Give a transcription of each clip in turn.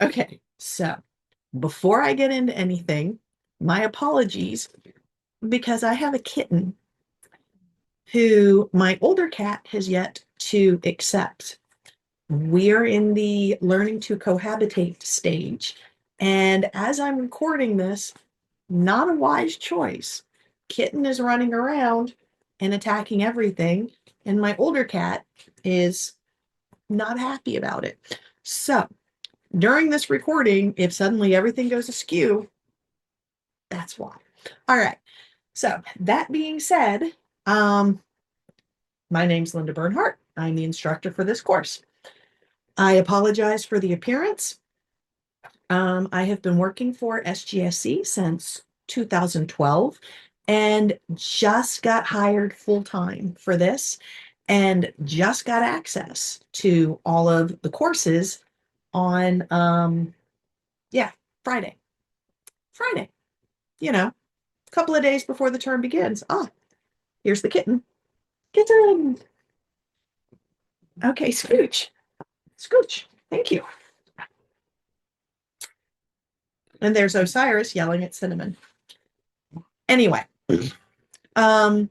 Okay, so before I get into anything, my apologies because I have a kitten who my older cat has yet to accept. We're in the learning to cohabitate stage. And as I'm recording this, not a wise choice. Kitten is running around and attacking everything, and my older cat is not happy about it. So during this recording, if suddenly everything goes askew, that's why. All right. So that being said, um, my name's Linda Bernhardt. I'm the instructor for this course. I apologize for the appearance. I have been working for SGSC since 2012 and just got hired full time for this and just got access to all of the courses on, yeah, Friday. Friday, a couple of days before the term begins. Ah, here's the kitten. Kitten. Okay, Scooch. Scooch. Thank you. And there's Osiris yelling at Cinnamon. Anyway, um,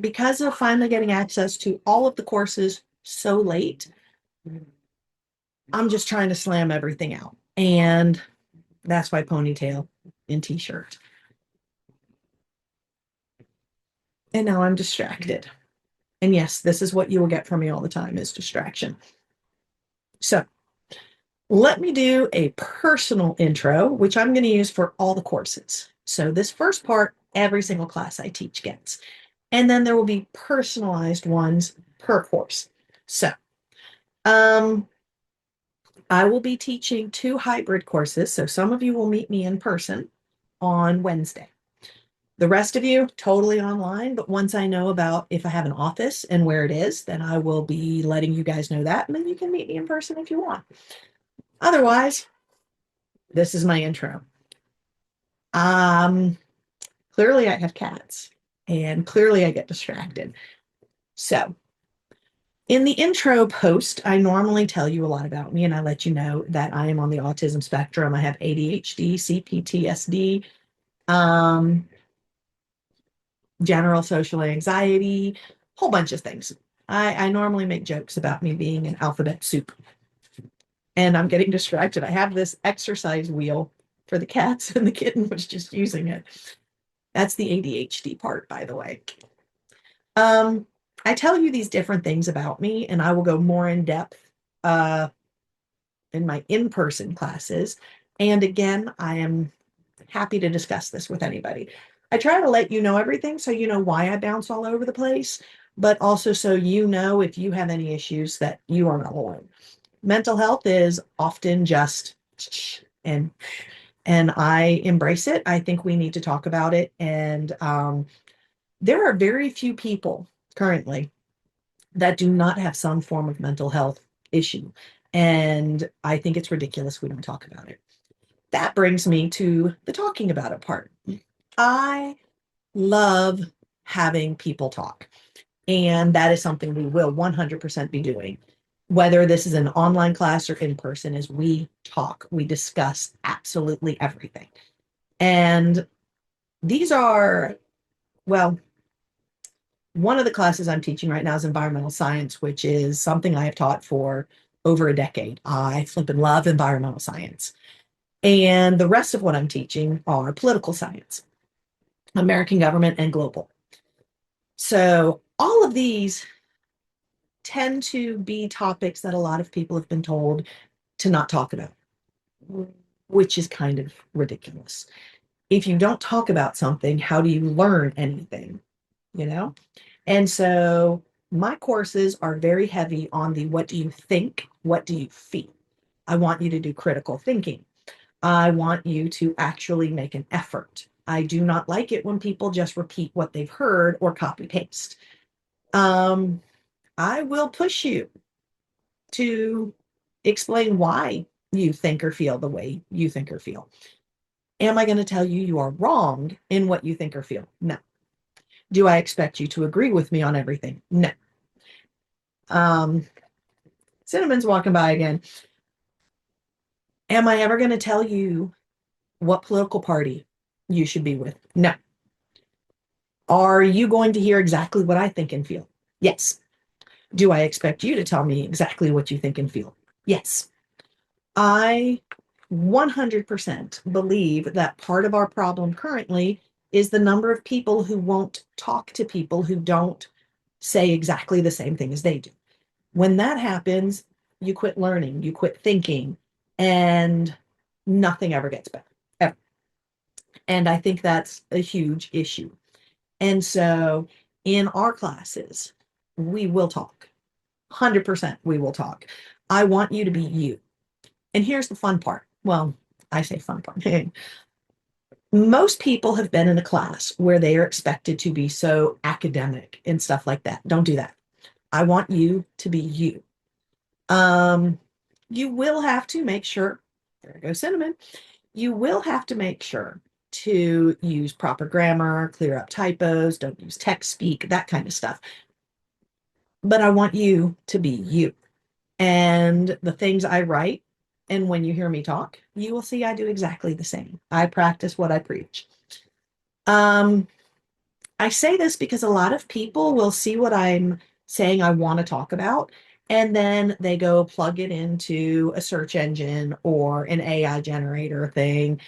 because of finally getting access to all of the courses so late, I'm just trying to slam everything out. And that's why ponytail and t-shirt. And now I'm distracted. And yes, this is what you will get from me all the time is distraction. So let me do a personal intro, which I'm going to use for all the courses. So this first part, every single class I teach gets. And then there will be personalized ones per course. So um, I will be teaching 2 hybrid courses. So some of you will meet me in person on Wednesday. The rest of you, totally online. But once I know about if I have an office and where it is, then I will be letting you guys know that. And then you can meet me in person if you want. Otherwise, this is my intro. Um, Clearly I have cats and clearly I get distracted. So in the intro post, I normally tell you a lot about me and I let you know that I am on the autism spectrum. I have ADHD, CPTSD, um, general social anxiety, whole bunch of things. I normally make jokes about me being an alphabet soup and I'm getting distracted. I have this exercise wheel for the cats and the kitten was just using it. That's the ADHD part, by the way. Um, I tell you these different things about me, and I will go more in depth uh, in my in-person classes. And again, I am happy to discuss this with anybody. I try to let you know everything so you know why I bounce all over the place, but also so you know if you have any issues that you are not alone. Mental health is often just and I embrace it. I think we need to talk about it. And there are very few people currently that do not have some form of mental health issue. And I think it's ridiculous we don't talk about it. That brings me to the talking about it part. I love having people talk, and that is something we will 100% be doing. Whether this is an online class or in person, is we talk, we discuss absolutely everything. And these are, well, one of the classes I'm teaching right now is environmental science, which is something I have taught for over a decade. I flip and love environmental science. And the rest of what I'm teaching are political science, American government, and global. So all of these tend to be topics that a lot of people have been told to not talk about, which is kind of ridiculous. If you don't talk about something, how do you learn anything? You know? And so my courses are very heavy on the what do you think? What do you feel? I want you to do critical thinking. I want you to actually make an effort. I do not like it when people just repeat what they've heard or copy paste. Um, I will push you to explain why you think or feel the way you think or feel. Am I going to tell you you are wrong in what you think or feel? No. Do I expect you to agree with me on everything? No. Um, Cinnamon's walking by again. Am I ever going to tell you what political party you should be with? No. Are you going to hear exactly what I think and feel? Yes. Do I expect you to tell me exactly what you think and feel? Yes. I 100% believe that part of our problem currently is the number of people who won't talk to people who don't say exactly the same thing as they do. When that happens, you quit learning, you quit thinking, and nothing ever gets better, ever. And I think that's a huge issue. And so in our classes, we will talk. 100% we will talk. I want you to be you. And here's the fun part. Well, I say fun part. Most people have been in a class where they are expected to be so academic and stuff like that. Don't do that. I want you to be you. You will have to make sure, there goes cinnamon, you will have to make sure to use proper grammar, clear up typos, don't use text speak, that kind of stuff. But I want you to be you. And the things I write, and when you hear me talk, you will see I do exactly the same. I practice what I preach. Um, I say this because a lot of people will see what I'm saying I want to talk about, and then they go plug it into a search engine or an AI generator thing.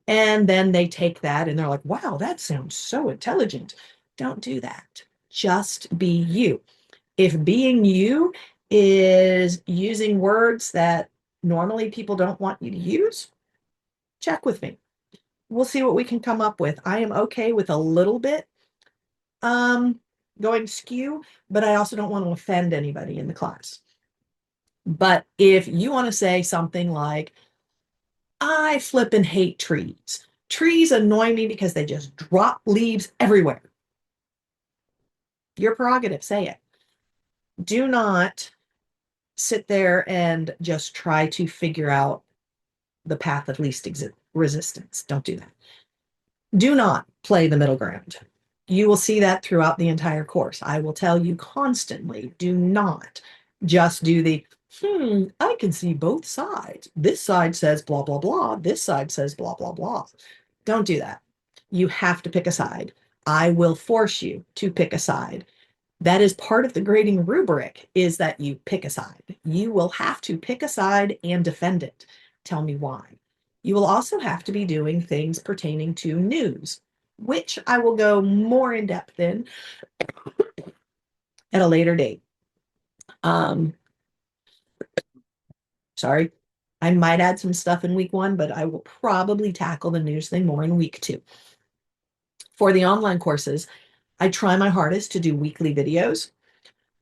And then they take that and they're like, wow, that sounds so intelligent. Don't do that. Just be you. If being you is using words that normally people don't want you to use, check with me. We'll see what we can come up with. I am okay with a little bit um, going skew, but I also don't want to offend anybody in the class. But if you want to say something like, I flip and hate trees. Trees annoy me because they just drop leaves everywhere. Your prerogative, say it. Do not sit there and just try to figure out the path of least resistance. Don't do that. Do not play the middle ground. You will see that throughout the entire course. I will tell you constantly, do not just do the, I can see both sides. This side says blah, blah, blah. This side says blah, blah, blah. Don't do that. You have to pick a side. I will force you to pick a side. That is part of the grading rubric, is that you pick a side. You will have to pick a side and defend it. Tell me why. You will also have to be doing things pertaining to news, which I will go more in depth in at a later date. Um, sorry, I might add some stuff in week 1, but I will probably tackle the news thing more in week 2. For the online courses, I try my hardest to do weekly videos.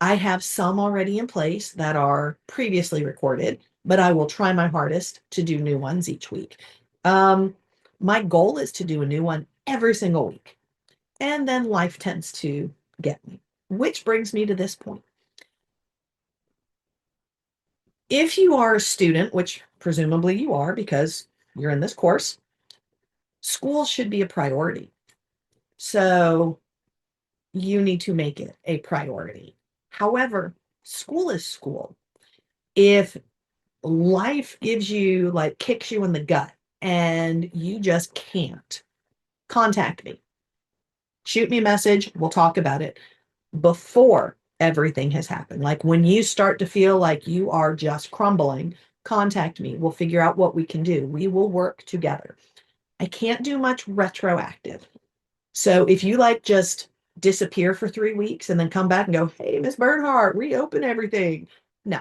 I have some already in place that are previously recorded, but I will try my hardest to do new ones each week. My goal is to do a new one every single week. And then life tends to get me, which brings me to this point. If you are a student, which presumably you are because you're in this course, school should be a priority. So you need to make it a priority. However, school is school. If life gives you, like, kicks you in the gut and you just can't, contact me. Shoot me a message. We'll talk about it before everything has happened. Like when you start to feel like you are just crumbling, contact me. We'll figure out what we can do. We will work together. I can't do much retroactive. So if you like just disappear for 3 weeks and then come back and go, hey, Miss Bernhardt, reopen everything. No.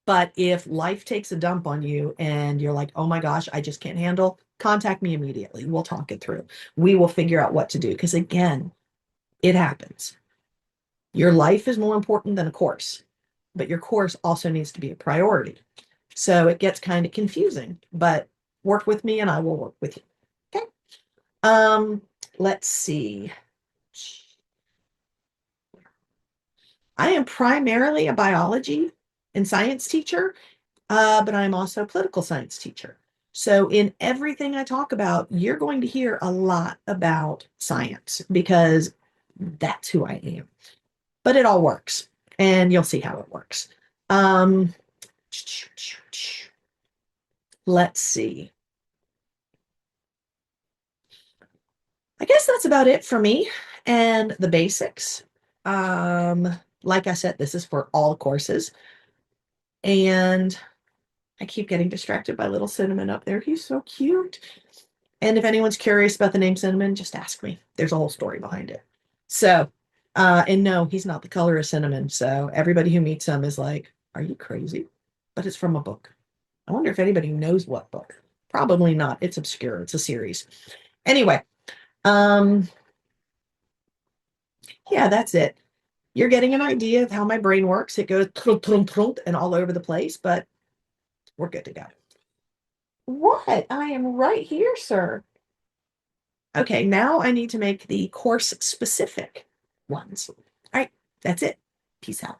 But if life takes a dump on you and you're like, oh my gosh, I just can't handle, contact me immediately. We'll talk it through. We will figure out what to do. Because again, it happens. Your life is more important than a course, but your course also needs to be a priority. So it gets kind of confusing, but work with me and I will work with you. Okay. Let's see. I am primarily a biology and science teacher, but I'm also a political science teacher. So in everything I talk about, you're going to hear a lot about science because that's who I am. But it all works, and you'll see how it works. Let's see. I guess that's about it for me and the basics. Like I said, this is for all courses. And I keep getting distracted by little Cinnamon up there. He's so cute. And if anyone's curious about the name Cinnamon, just ask me. There's a whole story behind it. So, and no, he's not the color of cinnamon. So everybody who meets him is like, are you crazy? But it's from a book. I wonder if anybody knows what book. Probably not. It's obscure. It's a series. Anyway, um, yeah, that's it. You're getting an idea of how my brain works. It goes and all over the place, but we're good to go. What? I am right here, sir. Okay, now I need to make the course specific ones. All right, that's it. Peace out.